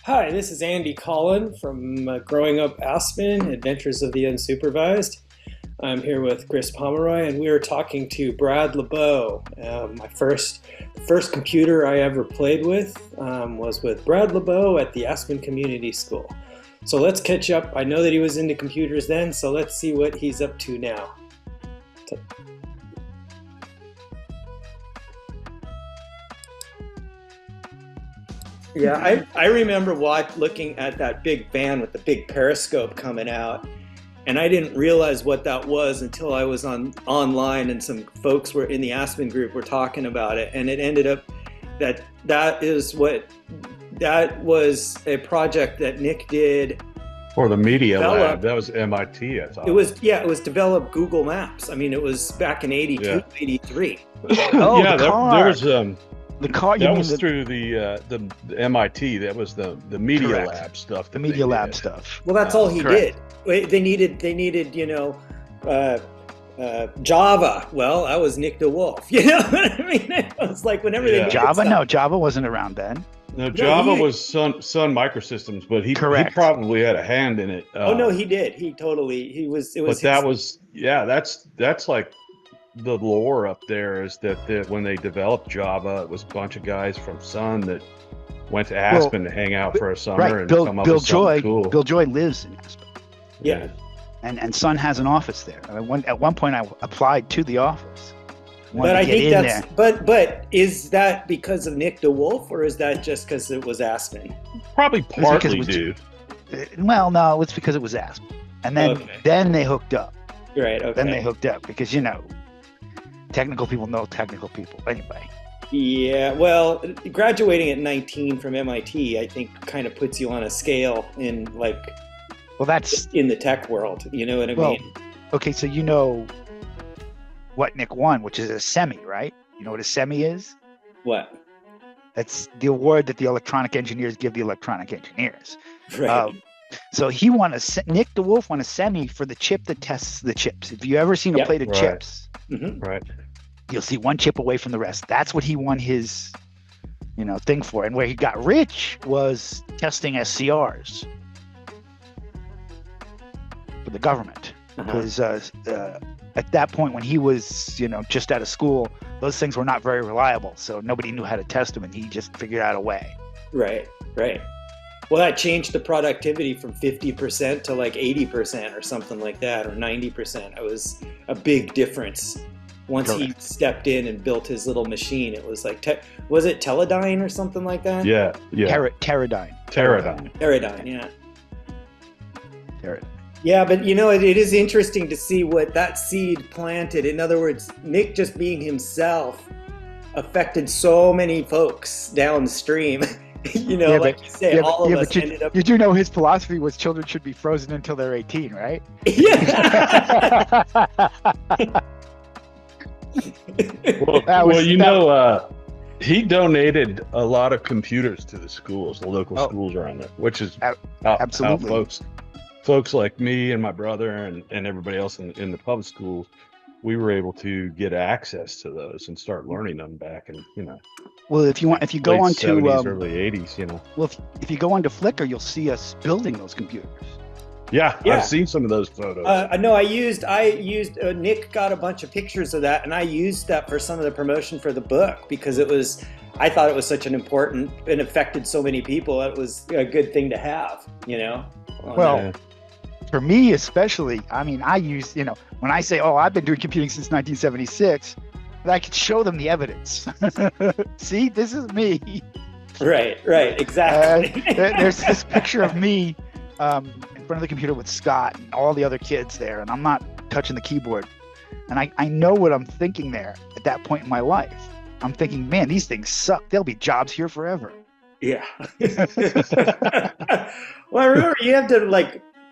Hi, this is Andy Collin from Growing Up Aspen, Adventures of the Unsupervised. I'm here with Chris Pomeroy, and we are talking to Brad Laboe. The first computer I ever played with was with Brad Laboe at the Aspen Community School. So let's catch up. I know that he was into computers then, so let's see what he's up to now. Yeah, I remember looking at that big van with the big periscope coming out, and I didn't realize what that was until I was online and some folks were in the Aspen group were talking about it, and it ended up that was a project that Nick did for the Media Lab. That was MIT, I thought. It was developed Google Maps. I mean, it was back in 82, 83. Oh, yeah, there was the car. That was through the MIT. That was the Media Correct. Lab stuff. The Media Lab stuff. Well, that's all he correct. did. They needed Java. Well, that was Nick DeWolf. You know what I mean? It was like whenever they Java. stuff. No, Java wasn't around then. No, Java was Sun Microsystems, but he probably had a hand in it. Oh no, he did. He was. But that was that's like the lore up there is that when they developed Java, it was a bunch of guys from Sun that went to Aspen to hang out for a summer and come up with something cool. Bill Joy lives in Aspen. Yeah. And Sun has an office there. At one point, I applied to the office. But I think that's but is that because of Nick DeWolf, or is that just because it was Aspen? Probably partly, dude. Well, no, it's because it was Aspen, and then they hooked up. Right. Okay. Then they hooked up because technical people know technical people anyway. Yeah. Well, graduating at 19 from MIT, I think, kind of puts you on a scale in that's in the tech world. You know what I mean? Okay, so you know what Nick won, which is a semi, right? You know what a semi is? What? That's the award that the electronic engineers give the electronic engineers. Right. So Nick DeWolf won a semi for the chip that tests the chips. If you ever seen a plate of chips, right, you'll see one chip away from the rest. That's what he won his, thing for. And where he got rich was testing SCRs for the government, because at that point when he was, just out of school, those things were not very reliable. So nobody knew how to test them, and he just figured out a way. Right. Well, that changed the productivity from 50% to like 80% or something like that, or 90%. It was a big difference. Once he stepped in and built his little machine, it was like, was it Teledyne or something like that? Yeah. Teradyne, yeah. Teradyne. Yeah, but it is interesting to see what that seed planted. In other words, Nick just being himself affected so many folks downstream. Like you say, all of us ended up. You do know his philosophy was children should be frozen until they're 18, right? Yeah. He donated a lot of computers to the schools, the local schools around there, which is absolutely how folks like me and my brother and everybody else in the public schools, we were able to get access to those and start learning them back in, Well, if you go on to 70s, early 80s, Well, if you go onto Flickr, you'll see us building those computers. Yeah. I've seen some of those photos. No, I used Nick got a bunch of pictures of that, and I used that for some of the promotion for the book because I thought it was such an important and affected so many people. It was a good thing to have, For me especially, I use, when I say, I've been doing computing since 1976, I could show them the evidence. See, this is me. Right, exactly. There's this picture of me in front of the computer with Scott and all the other kids there, and I'm not touching the keyboard. And I know what I'm thinking there at that point in my life. I'm thinking, man, these things suck. There'll be jobs here forever. Yeah. Well, I remember you have to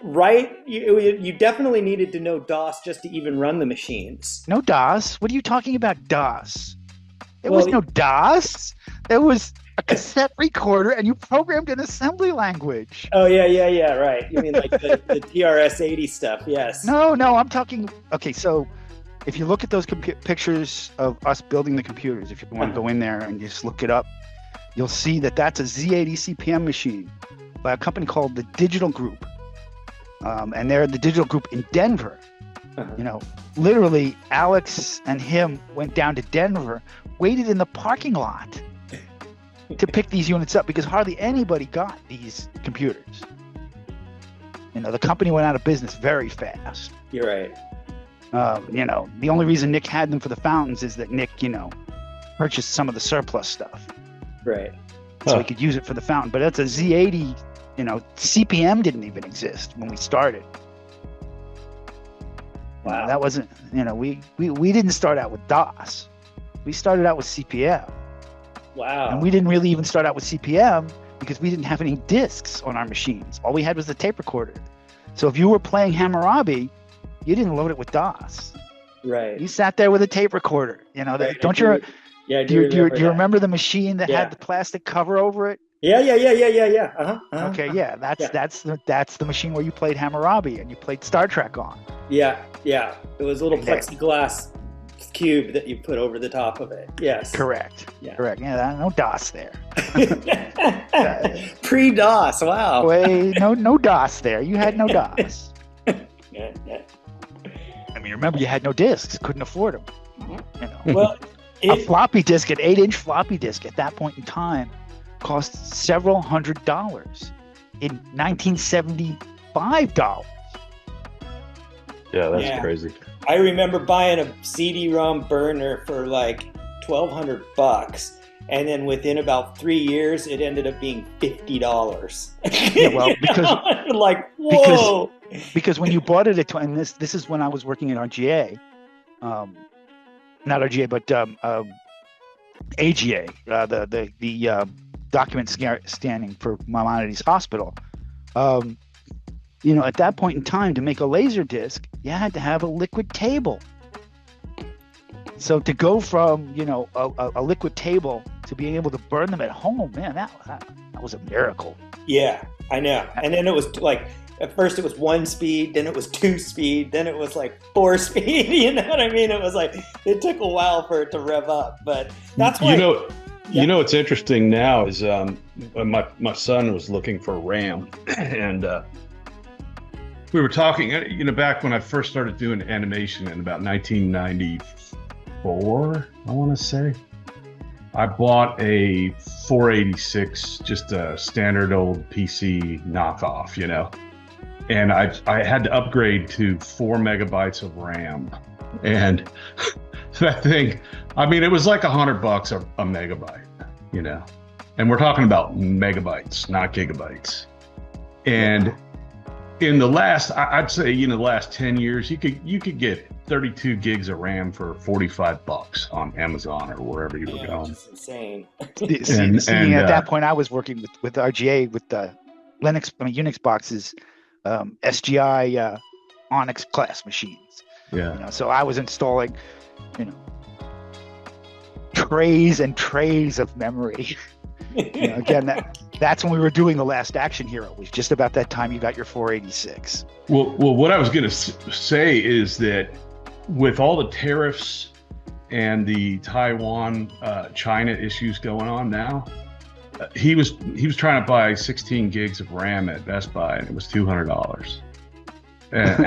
write. You definitely needed to know DOS just to even run the machines. No DOS. What are you talking about, DOS? There was no DOS. There was a cassette recorder, and you programmed an assembly language. Oh, yeah, right. You mean like the TRS-80 stuff, yes. No, I'm talking... Okay, so if you look at those pictures of us building the computers, if you want to go in there and just look it up, you'll see that that's a Z80 CPM machine by a company called the Digital Group. And they're the Digital Group in Denver. Uh-huh. Literally, Alex and him went down to Denver, waited in the parking lot to pick these units up because hardly anybody got these computers. The company went out of business very fast. You're right. The only reason Nick had them for the fountains is that Nick, purchased some of the surplus stuff. Right. So he could use it for the fountain. But that's a Z80, CPM didn't even exist when we started. Wow. That wasn't, we didn't start out with DOS. We started out with CPM. Wow. And we didn't really even start out with CPM because we didn't have any discs on our machines. All we had was the tape recorder. So if you were playing Hammurabi, you didn't load it with DOS. Right. You sat there with a tape recorder. Right. Don't you? Yeah. Do you remember the machine that had the plastic cover over it? Yeah. Uh-huh. Okay, yeah. That's the machine where you played Hammurabi and you played Star Trek on. Yeah. It was a little plexiglass cube that you put over the top of it. Yes. Correct. Yeah. Correct. Yeah, no DOS there. Pre-DOS. Wow. Wait, no DOS there. You had no DOS. Yeah. I mean, remember, you had no discs. Couldn't afford them. Well, a floppy disk, an 8-inch floppy disk at that point in time cost several $100 in 1975 dollars. Yeah, that's crazy. I remember buying a CD-ROM burner for like $1,200, and then within about 3 years, it ended up being $50. Yeah, well, because like whoa. Because when you bought it at, and this is when I was working at RGA, not RGA, but AGA, the document scanning for Maimonides Hospital. At that point in time, to make a laser disc, you had to have a liquid table. So to go from a liquid table to being able to burn them at home, man, that was a miracle. Yeah, I know. And then it was like, at first it was 1 speed, then it was 2 speed, then it was like 4 speed. You know what I mean? It was like, it took a while for it to rev up, but that's why. You know what's interesting now is my son was looking for RAM, and we were talking, back when I first started doing animation in about 1994, I want to say. I bought a 486, just a standard old PC knockoff, and I had to upgrade to 4 megabytes of RAM. And that thing, I mean, it was like $100 a megabyte, and we're talking about megabytes, not gigabytes. And in the last, I'd say, the last 10 years, you could get 32 gigs of RAM for $45 on Amazon or wherever you were going. That's insane. And at that point, I was working with RGA with the Unix boxes, SGI Onyx class machines. Yeah. So I was installing, trays and trays of memory. Again, that's when we were doing The Last Action Hero. It was just about that time you got your 486. Well, what I was going to say is that with all the tariffs and the Taiwan, China issues going on now, he was trying to buy 16 gigs of RAM at Best Buy, and it was $200. And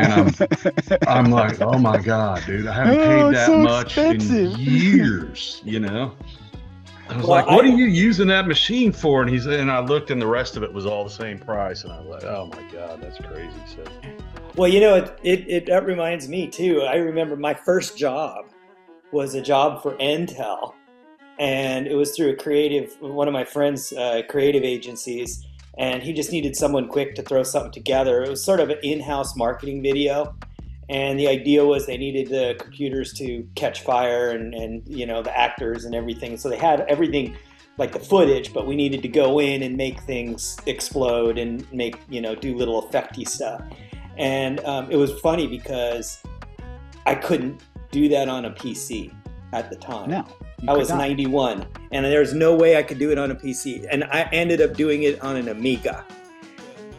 I'm like, oh my God, dude, I haven't paid that so much expensive. In years, I was like, what are you using that machine for? And I looked, and the rest of it was all the same price. And I was like, oh my God, that's crazy. So, well, that reminds me too. I remember my first job was a job for Intel, and it was through one of my friend's creative agencies, and he just needed someone quick to throw something together. It was sort of an in-house marketing video. And the idea was they needed the computers to catch fire and the actors and everything. So they had everything like the footage, but we needed to go in and make things explode and make, do little effecty stuff. And it was funny because I couldn't do that on a PC at the time. No. I was 91, and there's no way I could do it on a PC. And I ended up doing it on an Amiga.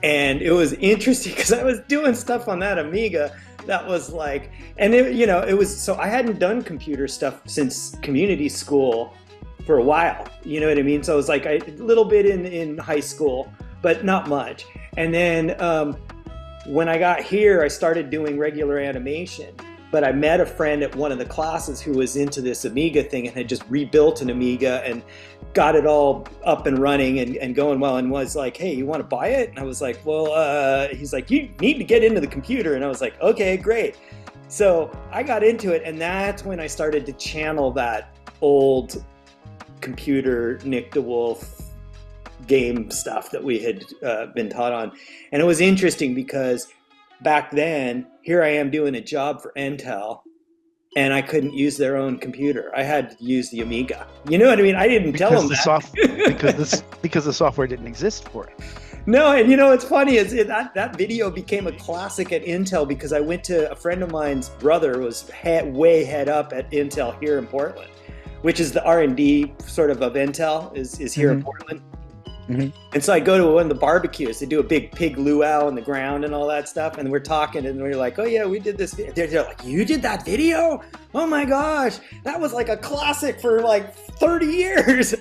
And it was interesting because I was doing stuff on that Amiga that was like, and it was, so I hadn't done computer stuff since community school for a while, you know what I mean? So it was like a little bit in high school, but not much. And then when I got here, I started doing regular animation. But I met a friend at one of the classes who was into this Amiga thing and had just rebuilt an Amiga and got it all up and running and going well, and was like, hey, you want to buy it? And I was like, well, he's like, you need to get into the computer. And I was like, okay, great. So I got into it, and that's when I started to channel that old computer Nick DeWolf game stuff that we had been taught on. And it was interesting because back then, here I am doing a job for Intel, and I couldn't use their own computer. I had to use the Amiga. You know what I mean? I didn't tell them that. because the software didn't exist for it. No, and you know what's funny is that video became a classic at Intel because I went to a friend of mine's brother was way head up at Intel here in Portland, which is the R&D sort of Intel is here in Portland. Mm-hmm. And so I go to one of the barbecues. They do a big pig luau on the ground and all that stuff. And we're talking, and we're like, "Oh yeah, we did this." They're like, "You did that video? Oh my gosh, that was like a classic for like 30 years."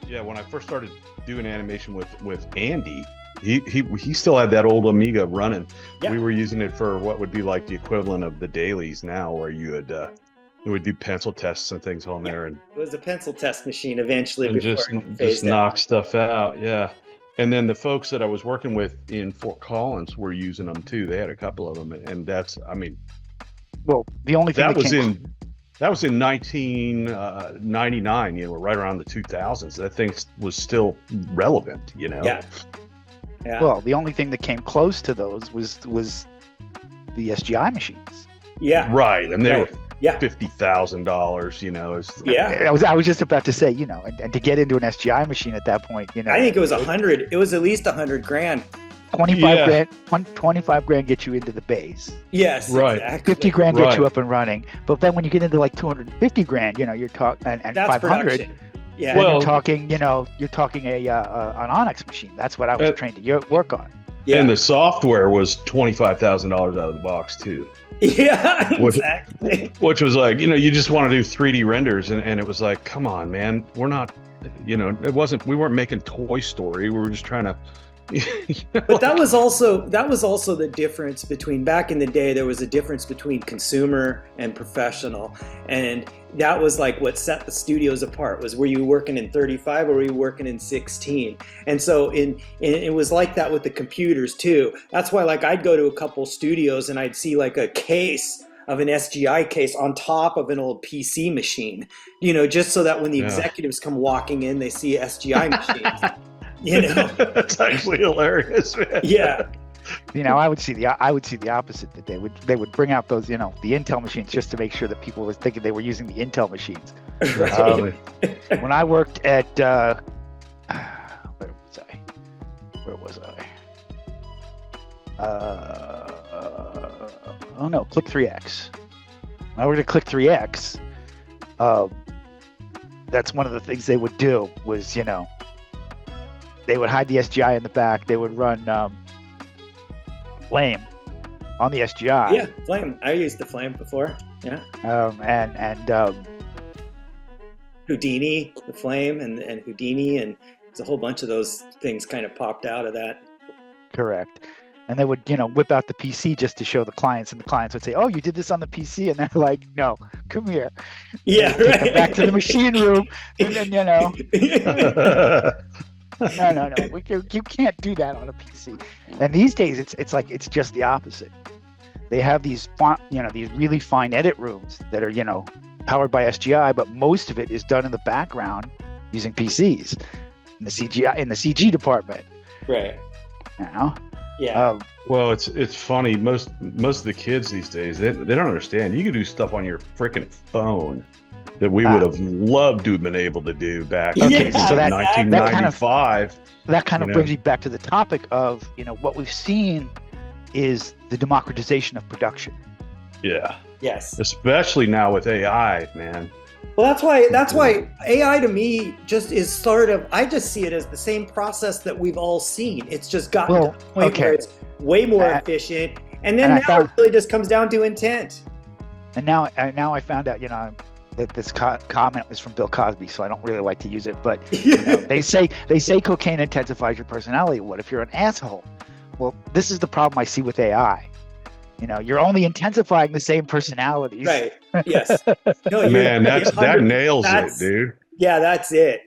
Yeah, when I first started doing animation with Andy, he still had that old Amiga running. Yeah. We were using it for what would be like the equivalent of the dailies now, where you would. We would do pencil tests and things on there, and it was a pencil test machine eventually. And just knock stuff out, yeah. And then the folks that I was working with in Fort Collins were using them too. They had a couple of them, and that's, I mean, well, the only thing that was in 1999. You know, right around the 2000s. That thing was still relevant. You know. Yeah. Yeah. Well, the only thing that came close to those was the SGI machines. Yeah. Right, and they were. Yeah, $50,000. You know, yeah. I was just about to say, you know, and to get into an SGI machine at that point, you know, I think it was 100. It was at least 100 grand. 25 grand get you into the base. Yes, right. Exactly. 50 grand get you up and running. But then when you get into like 250 grand, you know, you're talking and that's 500. Production. Yeah, well, you're talking an Onyx machine. That's what I was trained to work on. Yeah, and the software was $25,000 out of the box too. Yeah, exactly. Which was like, you know, you just want to do 3D renders, and it was like, come on, man, we're not, you know, we weren't making Toy Story. We were just trying to. But that was also the difference between back in the day. There was a difference between consumer and professional, and that was like what set the studios apart. Was were you working in 35 or were you working in 16? And so it was like that with the computers too. That's why like I'd go to a couple studios and I'd see like a case of an SGI case on top of an old PC machine, you know, just so that when the executives come walking in, they see SGI machines. You know, that's actually hilarious, man. Yeah. You know, I would see the opposite, that they would bring out those, you know, the Intel machines just to make sure that people were thinking they were using the Intel machines. When I worked at where was I? Click 3X. When I worked at Click 3X, that's one of the things they would do was, you know, they would hide the SGI in the back. They would run Flame on the SGI. Yeah, Flame. I used the Flame before. Yeah. And Houdini, the Flame, and Houdini, and there's a whole bunch of those things kind of popped out of that. Correct. And they would, you know, whip out the PC just to show the clients, and the clients would say, "Oh, you did this on the PC," and they're like, "No, come here." Yeah, right. Take them back to the machine room, and then, you know. No. You can't do that on a PC. And these days, it's like it's just the opposite. They have these these really fine edit rooms that are, you know, powered by SGI, but most of it is done in the background using PCs in the CG department. Right. You know? Yeah. Well, it's funny. Most of the kids these days, they don't understand. You can do stuff on your freaking phone that we would have loved to have been able to do back in 1995. That kind of brings me back to the topic of, you know, what we've seen is the democratization of production. Yeah. Yes. Especially now with AI, man. Well, that's why AI to me just is sort of, I just see it as the same process that we've all seen. It's just gotten to the point where it's way more efficient. And then now it really just comes down to intent. And now I found out, you know, that this comment was from Bill Cosby, so I don't really like to use it. But they say cocaine intensifies your personality. What if you're an asshole? Well, this is the problem I see with AI. You're only intensifying the same personalities. Right. Yes. No, man, that nails it, dude. Yeah, that's it.